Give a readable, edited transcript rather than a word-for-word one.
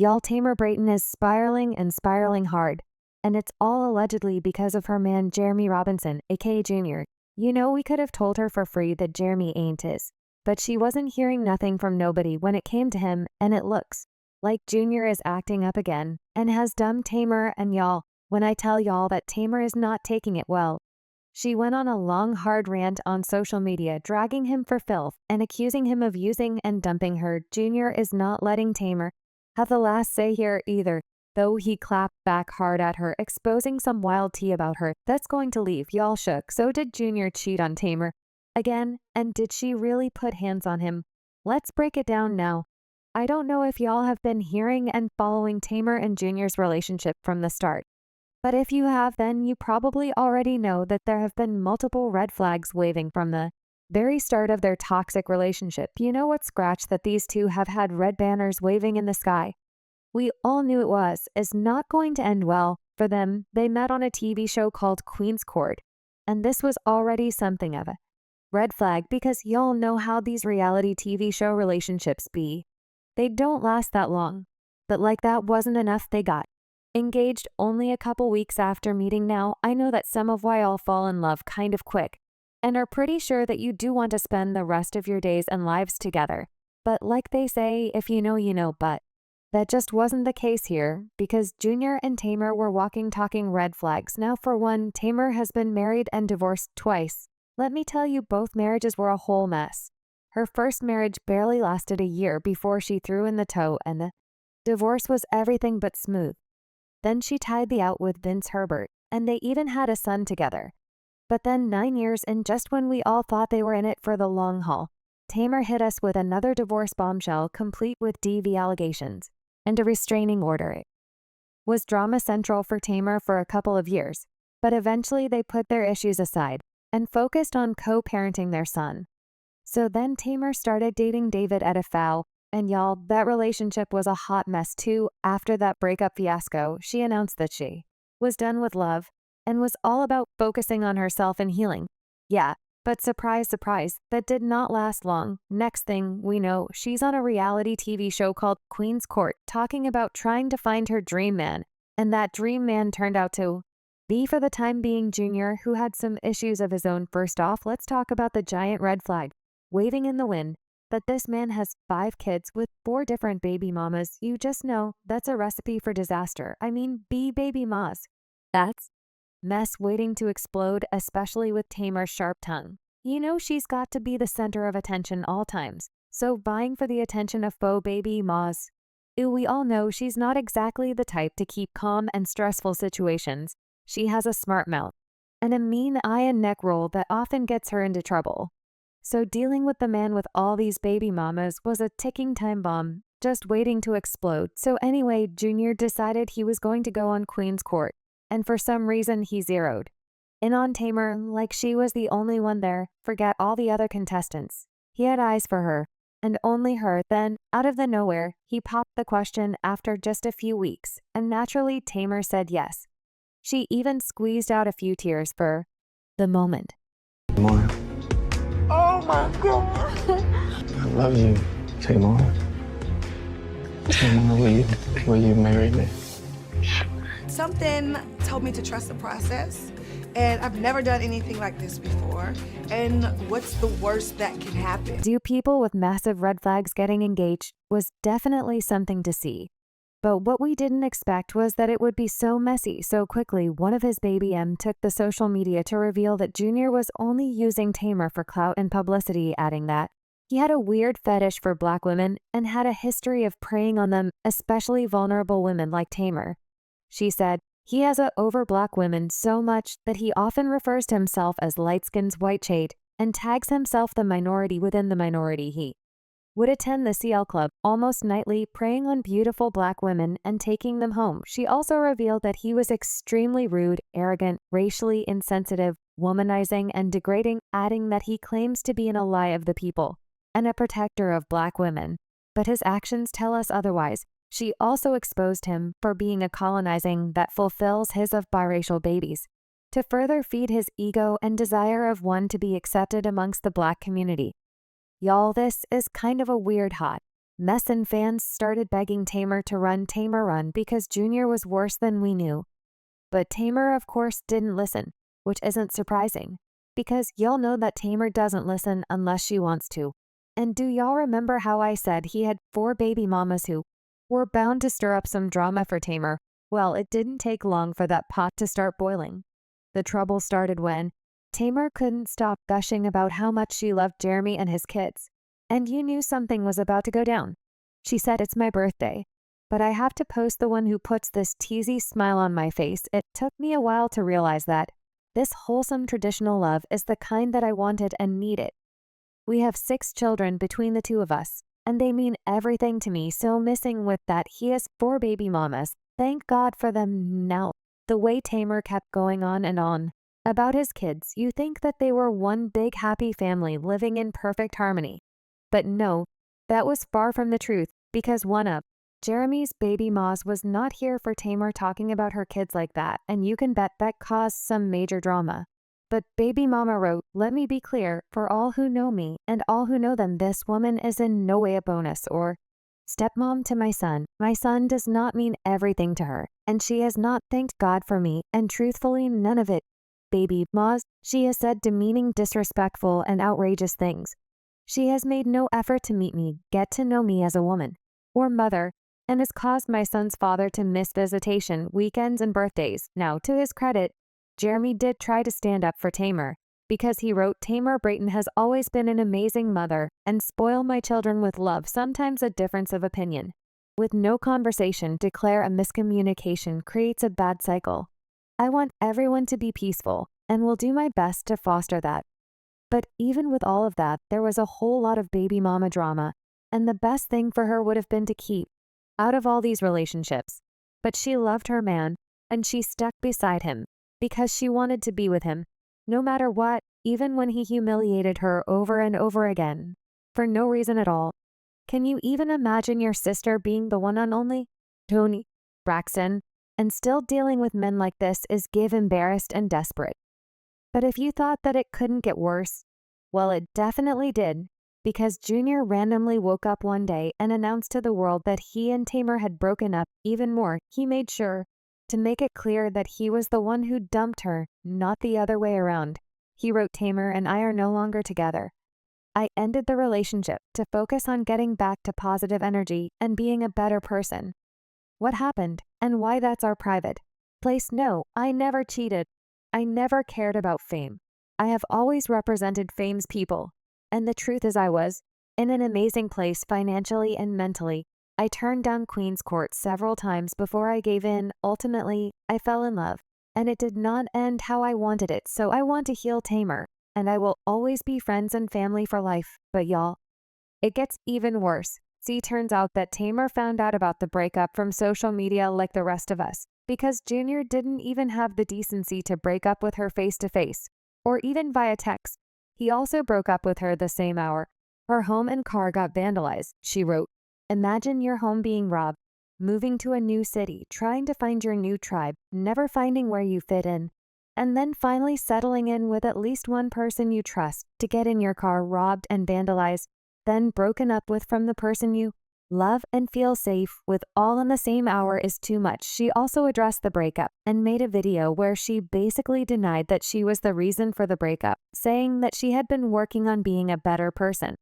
Y'all, Tamar Braxton is spiraling and spiraling hard. And it's all allegedly because of her man Jeremy Robinson, aka Junior. You know, we could have told her for free that Jeremy ain't his. But she wasn't hearing nothing from nobody when it came to him, and it looks like Junior is acting up again and has dumped Tamar. And y'all, when I tell y'all that Tamar is not taking it well, she went on a long hard rant on social media dragging him for filth and accusing him of using and dumping her. Junior is not letting Tamar have the last say here either, though he clapped back hard at her, exposing some wild tea about her that's going to leave y'all shook. So did Junior cheat on Tamar again, and did she really put hands on him? Let's break it down now. I don't know if y'all have been hearing and following Tamar and Junior's relationship from the start, but if you have, then you probably already know that there have been multiple red flags waving from the very start of their toxic relationship. You know what, Scratch, that these two have had red banners waving in the sky. We all knew it is not going to end well for them. They met on a TV show called Queen's Court, and this was already something of a red flag because y'all know how these reality TV show relationships be. They don't last that long, but like that wasn't enough, they got engaged only a couple weeks after meeting. Now, I know that some of y'all fall in love kind of quick and are pretty sure that you do want to spend the rest of your days and lives together. But like they say, if you know, you know, but that just wasn't the case here because Junior and Tamar were talking red flags. Now, for one, Tamar has been married and divorced twice. Let me tell you, both marriages were a whole mess. Her first marriage barely lasted a year before she threw in the toe, and the divorce was everything but smooth. Then she tied the out with Vince Herbert, and they even had a son together. But then 9 years in, just when we all thought they were in it for the long haul, Tamar hit us with another divorce bombshell complete with DV allegations and a restraining order. It was drama central for Tamar for a couple of years, but eventually they put their issues aside and focused on co-parenting their son. So then Tamar started dating David Edifau, and y'all, that relationship was a hot mess too. After that breakup fiasco, she announced that she was done with love and was all about focusing on herself and healing. Yeah, but surprise, surprise, that did not last long. Next thing we know, she's on a reality TV show called Queen's Court talking about trying to find her dream man, and that dream man turned out to be, for the time being, Junior, who had some issues of his own. First off, let's talk about the giant red flag waving in the wind, that this man has 5 kids with 4 different baby mamas. You just know that's a recipe for disaster. I mean, baby mas. That's mess waiting to explode, especially with Tamar's sharp tongue. You know she's got to be the center of attention all times, so vying for the attention of faux baby mas. We all know she's not exactly the type to keep calm in stressful situations. She has a smart mouth and a mean eye and neck roll that often gets her into trouble. So dealing with the man with all these baby mamas was a ticking time bomb, just waiting to explode. So anyway, Junior decided he was going to go on Queen's Court, and for some reason he zeroed in on Tamar like she was the only one there. Forget all the other contestants. He had eyes for her, and only her. Then, out of the nowhere, he popped the question after just a few weeks, and naturally Tamar said yes. She even squeezed out a few tears for the moment. Tamar, Oh my God. I love you, Tamar. Tamar, will you marry me? Something told me to trust the process, and I've never done anything like this before. And what's the worst that can happen? Do people with massive red flags getting engaged was definitely something to see. But what we didn't expect was that it would be so messy so quickly. One of his baby M took the social media to reveal that Junior was only using Tamar for clout and publicity, adding that he had a weird fetish for Black women and had a history of preying on them, especially vulnerable women like Tamar. She said he has a over Black women so much that he often refers to himself as light-skinned white shade and tags himself the minority within the minority. He would attend the CL Club almost nightly, preying on beautiful Black women and taking them home. She also revealed that he was extremely rude, arrogant, racially insensitive, womanizing, and degrading, adding that he claims to be an ally of the people and a protector of Black women, but his actions tell us otherwise. She also exposed him for being a colonizing that fulfills his of biracial babies, to further feed his ego and desire of one to be accepted amongst the Black community. Y'all, this is kind of a weird hot Messin fans started begging Tamar to run Tamar Run because Junior was worse than we knew. But Tamar, of course, didn't listen, which isn't surprising, because y'all know that Tamar doesn't listen unless she wants to. And do y'all remember how I said he had 4 baby mamas who were bound to stir up some drama for Tamar? Well, it didn't take long for that pot to start boiling. The trouble started when Tamar couldn't stop gushing about how much she loved Jeremy and his kids. And you knew something was about to go down. She said, "It's my birthday, but I have to post the one who puts this teasy smile on my face." It took me a while to realize that this wholesome traditional love is the kind that I wanted and needed. We have 6 children between the 2 of us, and they mean everything to me, so missing with that he has 4 baby mamas. Thank God for them now. The way Tamar kept going on and on about his kids, you think that they were one big happy family living in perfect harmony. But no, that was far from the truth, because one of Jeremy's baby mamas was not here for Tamar talking about her kids like that, and you can bet that caused some major drama. But baby mama wrote, "Let me be clear, for all who know me and all who know them, this woman is in no way a bonus or stepmom to my son. My son does not mean everything to her, and she has not thanked God for me, and truthfully, none of it. Baby ma's, she has said demeaning, disrespectful, and outrageous things. She has made no effort to meet me, get to know me as a woman or mother, and has caused my son's father to miss visitation, weekends, and birthdays." Now, to his credit, Jeremy did try to stand up for Tamar, because he wrote, "Tamar Braxton has always been an amazing mother and spoil my children with love, sometimes a difference of opinion. With no conversation, declare a miscommunication creates a bad cycle. I want everyone to be peaceful and will do my best to foster that." But even with all of that, there was a whole lot of baby mama drama, and the best thing for her would have been to keep out of all these relationships. But she loved her man, and she stuck beside him because she wanted to be with him, no matter what, even when he humiliated her over and over again, for no reason at all. Can you even imagine your sister being the one and only Tamar Braxton, and still dealing with men like this is give embarrassed and desperate? But if you thought that it couldn't get worse, well, it definitely did, because Junior randomly woke up one day and announced to the world that he and Tamar had broken up. Even more, he made sure to make it clear that he was the one who dumped her, not the other way around. He wrote, "Tamar and I are no longer together. I ended the relationship to focus on getting back to positive energy and being a better person. What happened and why, that's our private place. No, I never cheated. I never cared about fame. I have always represented fame's people. And the truth is I was in an amazing place financially and mentally. I turned down Queen's Court several times before I gave in. Ultimately, I fell in love, and it did not end how I wanted it, so I want to heal Tamar, and I will always be friends and family for life." But y'all, it gets even worse. See, turns out that Tamar found out about the breakup from social media like the rest of us, because Junior didn't even have the decency to break up with her face to face, or even via text. He also broke up with her the same hour. Her home and car got vandalized. She wrote, "Imagine your home being robbed, moving to a new city, trying to find your new tribe, never finding where you fit in, and then finally settling in with at least one person you trust to get in your car robbed and vandalized, then broken up with from the person you love and feel safe with all in the same hour is too much." She also addressed the breakup and made a video where she basically denied that she was the reason for the breakup, saying that she had been working on being a better person.